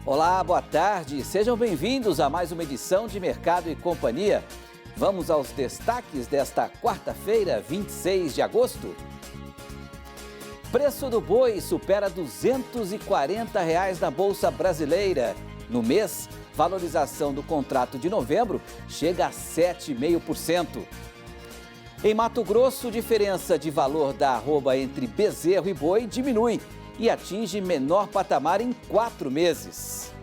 Olá, boa tarde. Sejam bem-vindos a mais uma edição de Mercado e Companhia. Vamos aos destaques desta quarta-feira, 26 de agosto. Preço do boi supera R$ 240 na Bolsa Brasileira. No mês, valorização do contrato de novembro chega a 7,5%. Em Mato Grosso, diferença de valor da arroba entre bezerro e boi diminui e atinge menor patamar em 4 meses.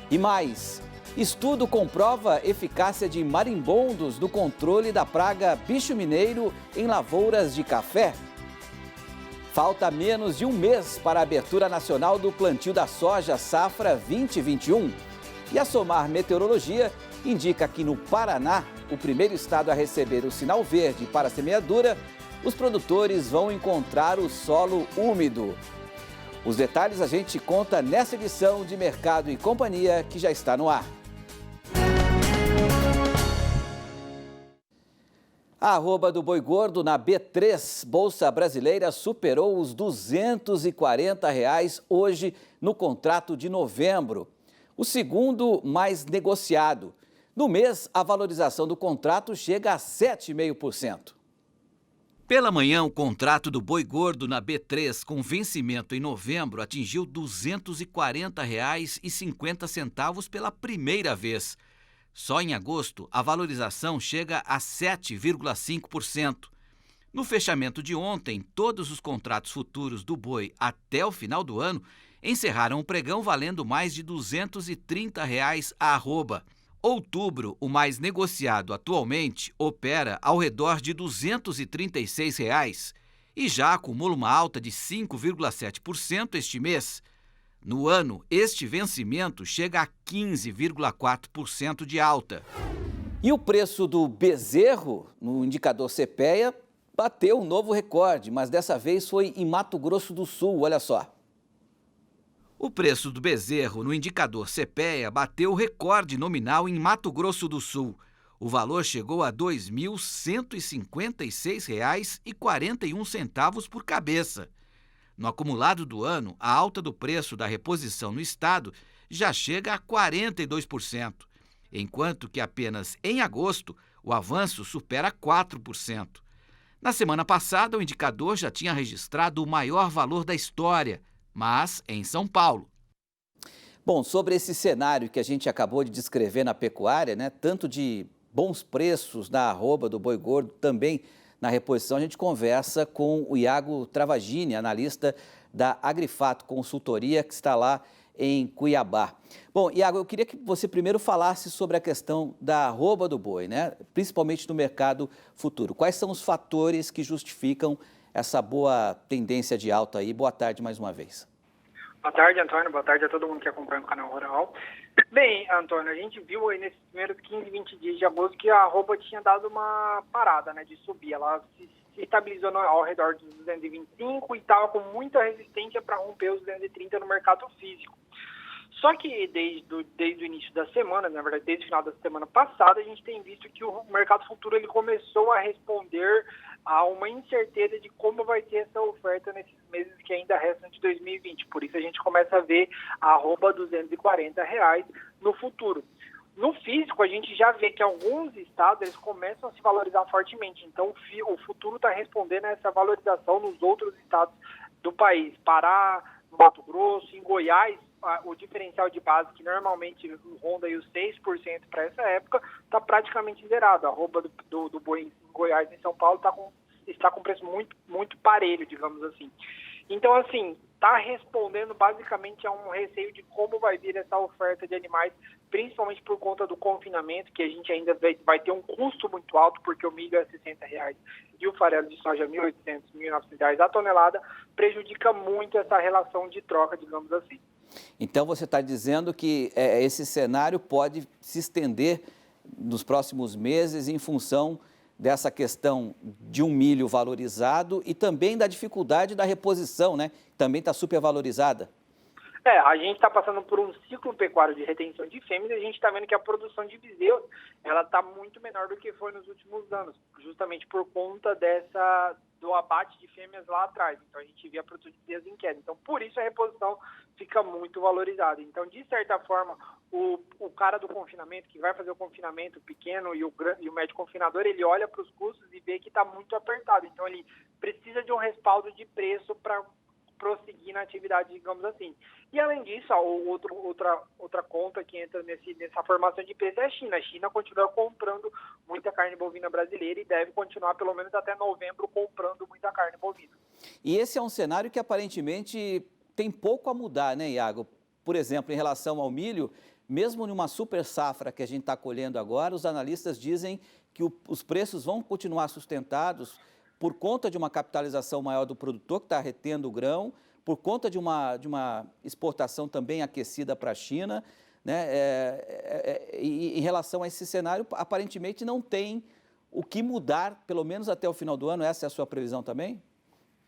E mais, estudo comprova eficácia de marimbondos no controle da praga bicho mineiro em lavouras de café. Falta menos de um mês para a abertura nacional do plantio da soja safra 2021. E a SOMAR Meteorologia indica que no Paraná, o primeiro estado a receber o sinal verde para a semeadura, os produtores vão encontrar o solo úmido. Os detalhes a gente conta nessa edição de Mercado e Companhia, que já está no ar. A arroba do boi gordo na B3, Bolsa Brasileira, superou os R$ 240 hoje no contrato de novembro, o segundo mais negociado. No mês, a valorização do contrato chega a 7,5%. Pela manhã, o contrato do boi gordo na B3 com vencimento em novembro atingiu R$ 240,50 pela primeira vez. Só em agosto, a valorização chega a 7,5%. No fechamento de ontem, todos os contratos futuros do boi até o final do ano encerraram o pregão valendo mais de R$ 230 a arroba. Outubro, o mais negociado atualmente, opera ao redor de R$ 236 e já acumula uma alta de 5,7% este mês. No ano, este vencimento chega a 15,4% de alta. E o preço do bezerro, no indicador CPEA, bateu um novo recorde, mas dessa vez foi em Mato Grosso do Sul, olha só. O preço do bezerro no indicador CPEA bateu o recorde nominal em Mato Grosso do Sul. O valor chegou a R$ 2.156,41 por cabeça. No acumulado do ano, a alta do preço da reposição no estado já chega a 42%, enquanto que apenas em agosto o avanço supera 4%. Na semana passada, o indicador já tinha registrado o maior valor da história, mas em São Paulo. Bom, sobre esse cenário que a gente acabou de descrever na pecuária, né, tanto de bons preços na arroba do boi gordo, também na reposição, a gente conversa com o Iago Travagini, analista da Agrifato Consultoria, que está lá em Cuiabá. Bom, Iago, eu queria que você primeiro falasse sobre a questão da arroba do boi, né, principalmente no mercado futuro. Quais são os fatores que justificam essa boa tendência de alta aí? Boa tarde mais uma vez. Boa tarde, Antônio. Boa tarde a todo mundo que acompanha o canal Rural. Bem, Antônio, a gente viu aí nesses primeiros 15, 20 dias de agosto que a arroba tinha dado uma parada, né, de subir. Ela se estabilizou ao redor dos 225 e estava com muita resistência para romper os 230 no mercado físico. Só que desde o início da semana, na verdade desde o final da semana passada, a gente tem visto que o mercado futuro ele começou a responder a uma incerteza de como vai ser essa oferta nesses meses que ainda restam de 2020. Por isso a gente começa a ver a arroba R$ 240 no futuro. No físico, a gente já vê que alguns estados eles começam a se valorizar fortemente. Então, o futuro está respondendo a essa valorização nos outros estados do país. Pará, no Mato Grosso, em Goiás, o diferencial de base, que normalmente ronda aí os 6% para essa época, está praticamente zerado. A arroba do boi em Goiás e em São Paulo está com preço muito, muito parelho, digamos assim. Então, assim, está respondendo basicamente a um receio de como vai vir essa oferta de animais, principalmente por conta do confinamento, que a gente ainda vai ter um custo muito alto, porque o milho é R$ 60 e o farelo de soja R$ 1.800, R$ 1.900 a tonelada, prejudica muito essa relação de troca, digamos assim. Então, você está dizendo que esse cenário pode se estender nos próximos meses em função dessa questão de um milho valorizado e também da dificuldade da reposição, né? Também está supervalorizada. A gente está passando por um ciclo pecuário de retenção de fêmeas e a gente está vendo que a produção de bezerros ela está muito menor do que foi nos últimos anos, justamente por conta do abate de fêmeas lá atrás. Então, a gente via a produtividade em queda. Então, por isso a reposição fica muito valorizada. Então, de certa forma, o cara do confinamento, que vai fazer o confinamento pequeno e o médio confinador, ele olha para os custos e vê que está muito apertado. Então, ele precisa de um respaldo de preço para prosseguir na atividade, digamos assim. E, além disso, outra conta que entra nessa formação de preço é a China. A China continua comprando muita carne bovina brasileira e deve continuar, pelo menos até novembro, comprando muita carne bovina. E esse é um cenário que aparentemente tem pouco a mudar, né, Iago? Por exemplo, em relação ao milho, mesmo numa super safra que a gente está colhendo agora, os analistas dizem que os preços vão continuar sustentados por conta de uma capitalização maior do produtor que está retendo o grão, por conta de uma exportação também aquecida para a China, né? E em relação a esse cenário, aparentemente não tem o que mudar, pelo menos até o final do ano. Essa é a sua previsão também?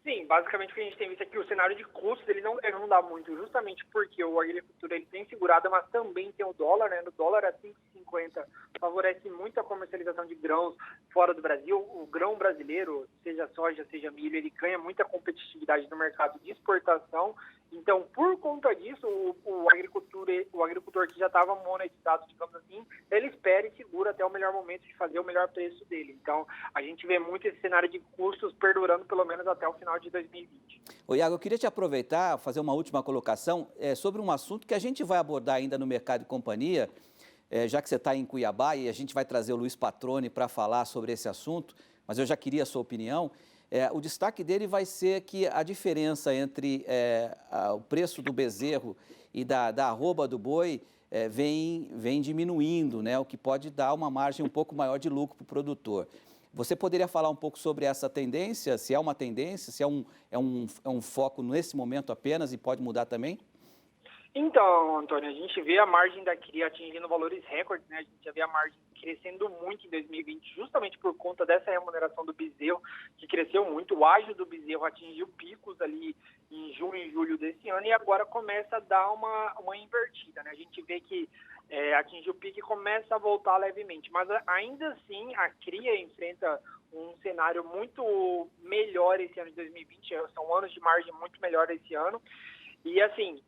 Sim, basicamente o que a gente tem visto aqui, o cenário de custos ele não deve mudar muito, justamente porque o agricultura ele tem segurado, mas também tem o dólar, né? O dólar a 5,50 favorece muito a comercialização de grãos fora do Brasil. O grão brasileiro, seja soja, seja milho, ele ganha muita competitividade no mercado de exportação. Então, por conta disso, o agricultor que já estava monetizado, digamos assim, ele espera e segura até o melhor momento de fazer o melhor preço dele. Então, a gente vê muito esse cenário de custos perdurando pelo menos até o final de 2020. Ô, Iago, eu queria te aproveitar, fazer uma última colocação sobre um assunto que a gente vai abordar ainda no Mercado e Companhia, já que você está em Cuiabá, e a gente vai trazer o Luiz Patroni para falar sobre esse assunto, mas eu já queria a sua opinião. O destaque dele vai ser que a diferença entre o preço do bezerro e da arroba do boi vem diminuindo, né? O que pode dar uma margem um pouco maior de lucro para o produtor. Você poderia falar um pouco sobre essa tendência, se é uma tendência, se é um foco nesse momento apenas e pode mudar também? Então, Antônio, a gente vê a margem da cria atingindo valores recordes, né? A gente já vê a margem crescendo muito em 2020, justamente por conta dessa remuneração do bezerro, que cresceu muito. O ágio do bezerro atingiu picos ali em junho e julho desse ano e agora começa a dar uma invertida, né? A gente vê que atingiu o pico e começa a voltar levemente, mas ainda assim a cria enfrenta um cenário muito melhor esse ano de 2020, são anos de margem muito melhor esse ano, e assim,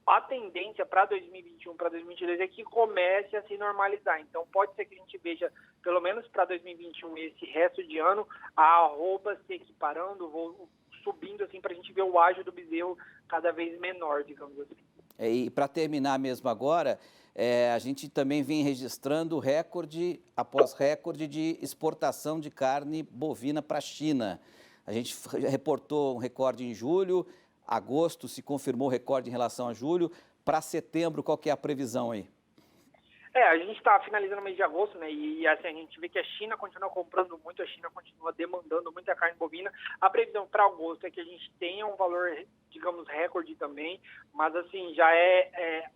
a tendência para 2021, para 2022 é que comece a se normalizar. Então, pode ser que a gente veja, pelo menos para 2021, esse resto de ano, a arroba se equiparando, subindo, assim, para a gente ver o ágio do bezerro cada vez menor, digamos assim. E para terminar mesmo agora, a gente também vem registrando recorde após recorde de exportação de carne bovina para a China. A gente reportou um recorde em julho, agosto se confirmou o recorde em relação a julho. Para setembro, qual que é a previsão aí? A gente está finalizando o mês de agosto, né? E assim, a gente vê que a China continua comprando muito, a China continua demandando muita carne bovina. A previsão para agosto é que a gente tenha um valor, digamos, recorde também, mas assim, já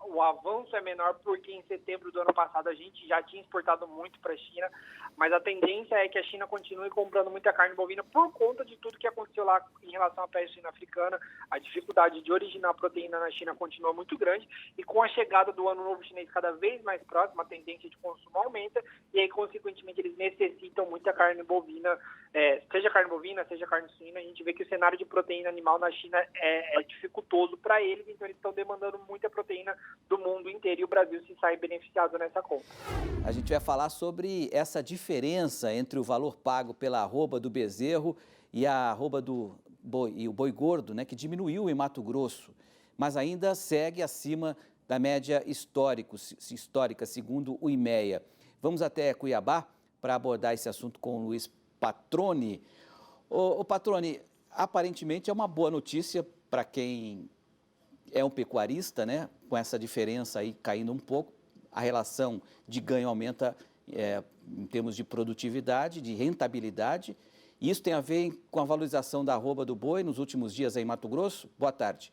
o avanço é menor porque em setembro do ano passado a gente já tinha exportado muito para a China, mas a tendência é que a China continue comprando muita carne bovina por conta de tudo que aconteceu lá em relação à peste suína africana. A dificuldade de originar proteína na China continua muito grande e com a chegada do Ano Novo Chinês cada vez mais próximo, a tendência de consumo aumenta e aí, consequentemente, eles necessitam muita carne bovina, seja carne bovina, seja carne suína. A gente vê que o cenário de proteína animal na China é dificultoso para eles, então eles estão demandando muita proteína do mundo inteiro e o Brasil se sai beneficiado nessa conta. A gente vai falar sobre essa diferença entre o valor pago pela arroba do bezerro e a arroba do boi, e o boi gordo, né, que diminuiu em Mato Grosso, mas ainda segue acima da média histórica, segundo o IMEA. Vamos até Cuiabá para abordar esse assunto com o Luiz Patroni. Ô Patroni, aparentemente é uma boa notícia para quem é um pecuarista, né? Com essa diferença aí caindo um pouco, a relação de ganho aumenta em termos de produtividade, de rentabilidade. E isso tem a ver com a valorização da arroba do boi nos últimos dias aí em Mato Grosso? Boa tarde.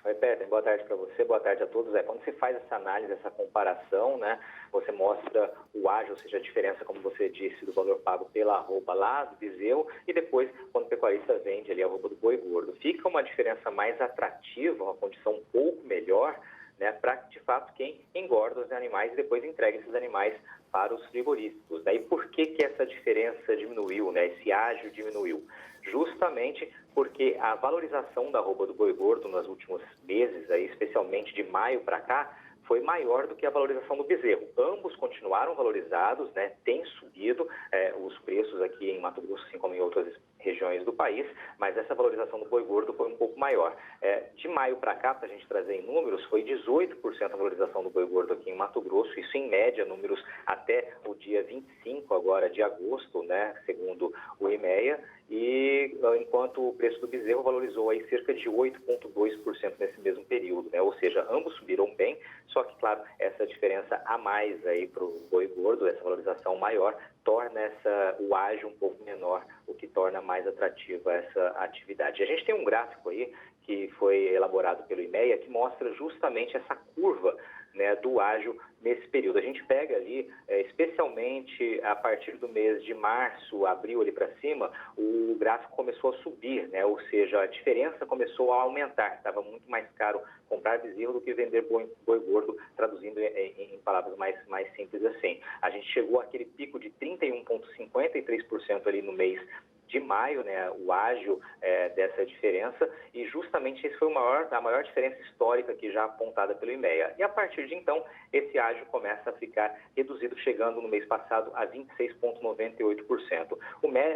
Oi, Peter, boa tarde para você, boa tarde a todos. Quando você faz essa análise, essa comparação, né, você mostra o ágio, ou seja, a diferença, como você disse, do valor pago pela arroba lá do bezerro e depois, quando o pecuarista vende ali a arroba do boi gordo. Fica uma diferença mais atrativa, uma condição um pouco melhor, né, para, de fato, quem engorda os animais e depois entrega esses animais para os frigoríficos. Daí por que essa diferença diminuiu, né, esse ágio diminuiu? Justamente porque a valorização da arroba do boi gordo nos últimos meses, aí, especialmente de maio para cá, foi maior do que a valorização do bezerro. Ambos continuaram valorizados, né? Tem subido os preços aqui em Mato Grosso, assim como em outras regiões do país, mas essa valorização do boi gordo foi um pouco maior. De maio para cá, para a gente trazer em números, foi 18% a valorização do boi gordo aqui em Mato Grosso, isso em média, números até o dia 25 agora de agosto, né? Segundo o IMEA, e enquanto o preço do bezerro valorizou aí cerca de 8,2% nesse mesmo período, né? Ou seja, ambos subiram bem, só que, claro, essa diferença a mais aí para o boi gordo, essa valorização maior, torna o ágio um pouco menor, o que torna mais atrativa essa atividade. A gente tem um gráfico aí que foi elaborado pelo IMEA que mostra justamente essa curva, né, do ágio nesse período. A gente pega ali, especialmente a partir do mês de março, abril ali para cima, o gráfico começou a subir, né? Ou seja, a diferença começou a aumentar. Estava muito mais caro comprar bezerro do que vender boi gordo, traduzindo em palavras mais simples assim. A gente chegou àquele pico de 31,53% ali no mês de maio, né, o ágio dessa diferença, e justamente esse foi a maior diferença histórica aqui já apontada pelo IMEA. E a partir de então, esse ágio começa a ficar reduzido, chegando no mês passado a 26,98%.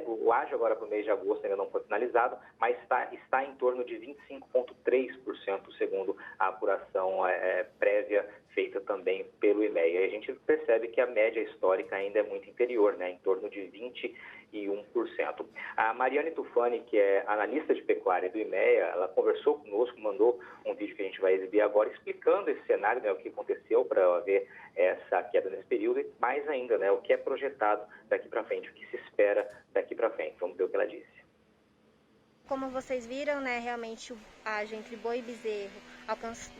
O ágio agora para o mês de agosto ainda não foi finalizado, mas está em torno de 25,3%, segundo a apuração prévia feita também pelo IMEA. E a gente percebe que a média histórica ainda é muito inferior, né, em torno de 21%. A Mariane Tufani, que é analista de pecuária do IMEA, ela conversou conosco, mandou um vídeo que a gente vai exibir agora, explicando esse cenário, né, o que aconteceu para haver essa queda nesse período, e mais ainda, né, o que é projetado daqui para frente, o que se espera daqui para frente. Vamos ver o que ela disse. Como vocês viram, né, realmente o ágio entre boi e bezerro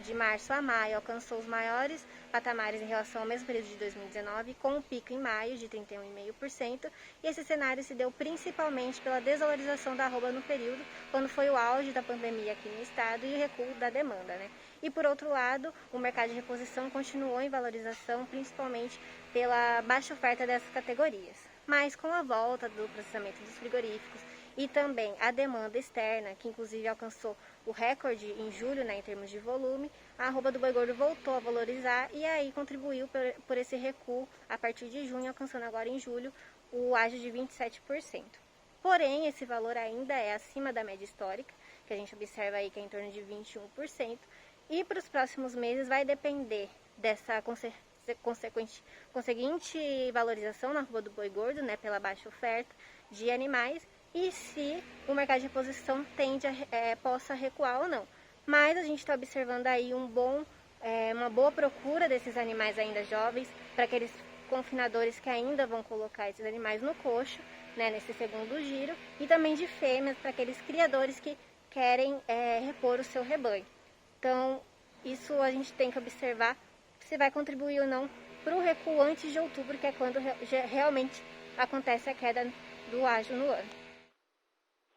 de março a maio alcançou os maiores patamares em relação ao mesmo período de 2019, com um pico em maio de 31,5%, e esse cenário se deu principalmente pela desvalorização da arroba no período, quando foi o auge da pandemia aqui no estado e o recuo da demanda, né? E por outro lado, o mercado de reposição continuou em valorização, principalmente pela baixa oferta dessas categorias. Mas com a volta do processamento dos frigoríficos e também a demanda externa, que inclusive alcançou o recorde em julho, né, em termos de volume, a arroba do boi gordo voltou a valorizar e aí contribuiu por esse recuo a partir de junho, alcançando agora em julho o ágio de 27%. Porém, esse valor ainda é acima da média histórica, que a gente observa aí que é em torno de 21%, e para os próximos meses vai depender dessa conseguinte valorização na arroba do boi gordo, né, pela baixa oferta de animais, e se o mercado de reposição possa recuar ou não. Mas a gente está observando aí uma boa procura desses animais ainda jovens, para aqueles confinadores que ainda vão colocar esses animais no coxo, né, nesse segundo giro, e também de fêmeas para aqueles criadores que querem repor o seu rebanho. Então, isso a gente tem que observar se vai contribuir ou não para o recuo antes de outubro, que é quando realmente acontece a queda do ágio no ano.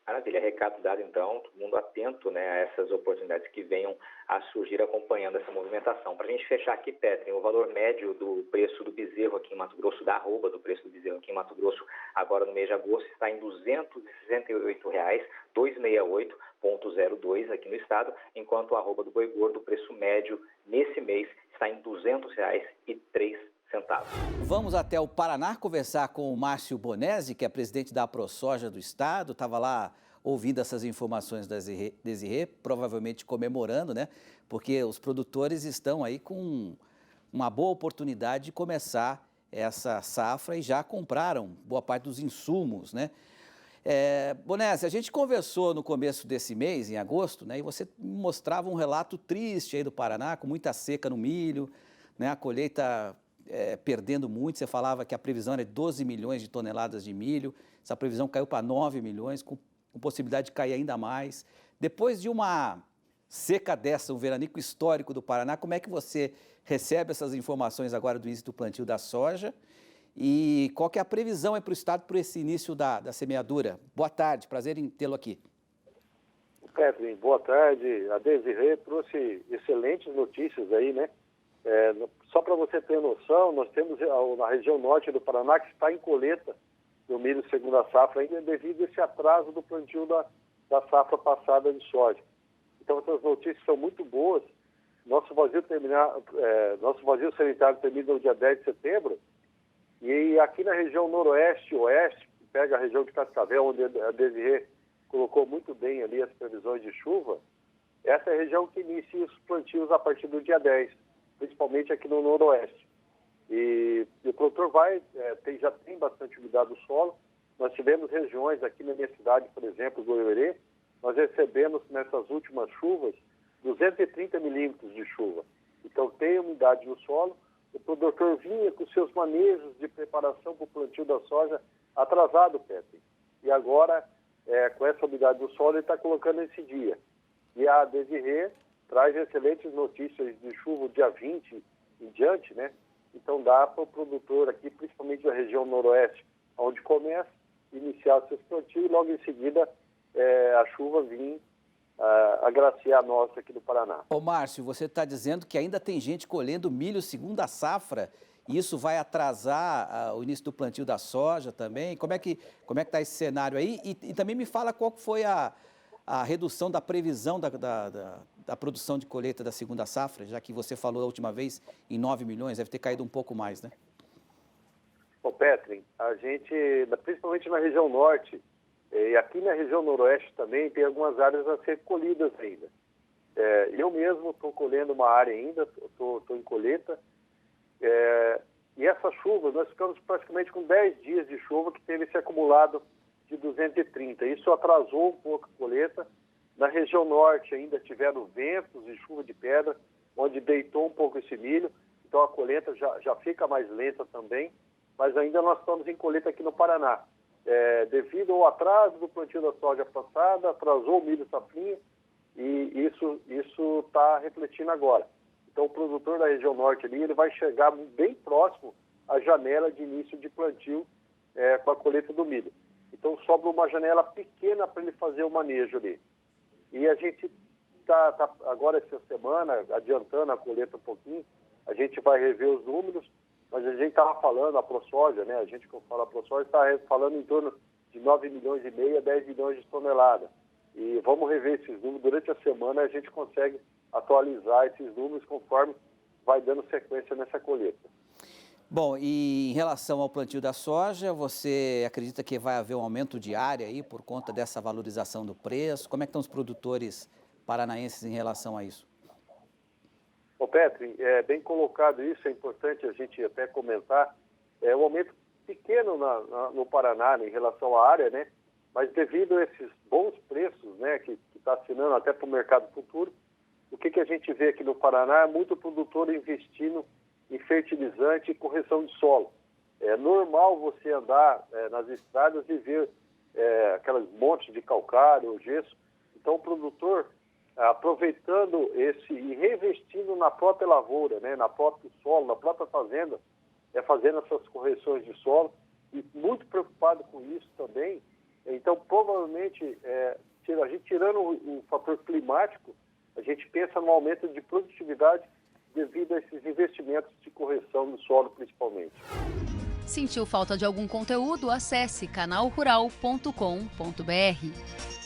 Maravilha, recado dado então, todo mundo atento, né, a essas oportunidades que venham a surgir acompanhando essa movimentação. Para a gente fechar aqui, Petri, o valor médio do preço do bezerro aqui em Mato Grosso, da arroba do preço do bezerro aqui em Mato Grosso, agora no mês de agosto, está em R$ 268,00, 268,02 aqui no estado, enquanto a arroba do boi gordo, o preço médio nesse mês está em R$ 200,03. Vamos até o Paraná conversar com o Márcio Bonesi, que é presidente da AproSoja do estado. Estava lá ouvindo essas informações da Desirê, provavelmente comemorando, né? Porque os produtores estão aí com uma boa oportunidade de começar essa safra e já compraram boa parte dos insumos, né? Bonesi, a gente conversou no começo desse mês, em agosto, né? E você mostrava um relato triste aí do Paraná, com muita seca no milho, né? A colheita perdendo muito. Você falava que a previsão era de 12 milhões de toneladas de milho, essa previsão caiu para 9 milhões, com possibilidade de cair ainda mais. Depois de uma seca dessa, um veranico histórico do Paraná, como é que você recebe essas informações agora do início do plantio da soja? E qual que é a previsão para o estado para esse início da semeadura? Boa tarde, prazer em tê-lo aqui. Catherine, boa tarde. A Desirê trouxe excelentes notícias aí, né? Só para você ter noção, nós temos na região norte do Paraná que está em colheita do milho segunda safra, ainda devido a esse atraso do plantio da safra passada de soja. Então, essas notícias são muito boas. Nosso vazio sanitário termina no dia 10 de setembro. E aqui na região noroeste e oeste, que pega a região de Cascavel, onde a Desirê colocou muito bem ali as previsões de chuva, essa é a região que inicia os plantios a partir do dia 10, principalmente aqui no noroeste. E o produtor já tem bastante umidade do solo. Nós tivemos regiões aqui na minha cidade, por exemplo, Goiôerê, nós recebemos nessas últimas chuvas 230 milímetros de chuva. Então tem umidade no solo. O produtor vinha com seus manejos de preparação para o plantio da soja atrasado, Pepe. E agora, com essa umidade do solo, ele está colocando esse dia. E a Desirê traz excelentes notícias de chuva dia 20 em diante, né? Então dá para o produtor aqui, principalmente da região noroeste, onde começa, iniciar seus plantios e logo em seguida a chuva vir agraciar a nossa aqui do Paraná. Ô Márcio, você está dizendo que ainda tem gente colhendo milho segunda safra e isso vai atrasar o início do plantio da soja também? Como é que está esse cenário aí? E também me fala qual foi a redução da previsão da produção de colheita da segunda safra, já que você falou a última vez em 9 milhões, deve ter caído um pouco mais, né? Ô Petrin, a gente, principalmente na região norte, e aqui na região noroeste também, tem algumas áreas a ser colhidas ainda. Eu mesmo estou colhendo uma área ainda, estou em colheita, e essa chuva, nós ficamos praticamente com 10 dias de chuva que teve esse acumulado de 230. Isso atrasou um pouco a colheita. Na região norte ainda tiveram ventos e chuva de pedra, onde deitou um pouco esse milho, então a colheita já fica mais lenta também, mas ainda nós estamos em colheita aqui no Paraná. Devido ao atraso do plantio da soja passada, atrasou o milho safrinha e isso está refletindo agora. Então o produtor da região norte ali, ele vai chegar bem próximo à janela de início de plantio com a colheita do milho. Então sobra uma janela pequena para ele fazer o manejo ali. E a gente está agora essa semana, adiantando a colheita um pouquinho, a gente vai rever os números, mas a gente estava falando, a ProSoja, né? A gente que fala a ProSoja está falando em torno de 9 milhões e meio a 10 milhões de toneladas. E vamos rever esses números. Durante a semana a gente consegue atualizar esses números conforme vai dando sequência nessa colheita. Bom, e em relação ao plantio da soja, você acredita que vai haver um aumento de área aí por conta dessa valorização do preço? Como é que estão os produtores paranaenses em relação a isso? Ô Petri, bem colocado isso, é importante a gente até comentar. Um aumento pequeno no Paraná, né, em relação à área, né? Mas devido a esses bons preços, né, que está assinando até para o mercado futuro, o que a gente vê aqui no Paraná é muito produtor investindo em fertilizante e correção de solo. É normal você andar nas estradas e ver aquelas montes de calcário, gesso. Então o produtor, aproveitando e reinvestindo na própria lavoura, né, na própria solo, na própria fazenda, fazendo essas correções de solo, e muito preocupado com isso também. Então, provavelmente, a gente tirando o fator climático, a gente pensa no aumento de produtividade devido a esses investimentos de correção do solo, principalmente. Sentiu falta de algum conteúdo? Acesse canalrural.com.br.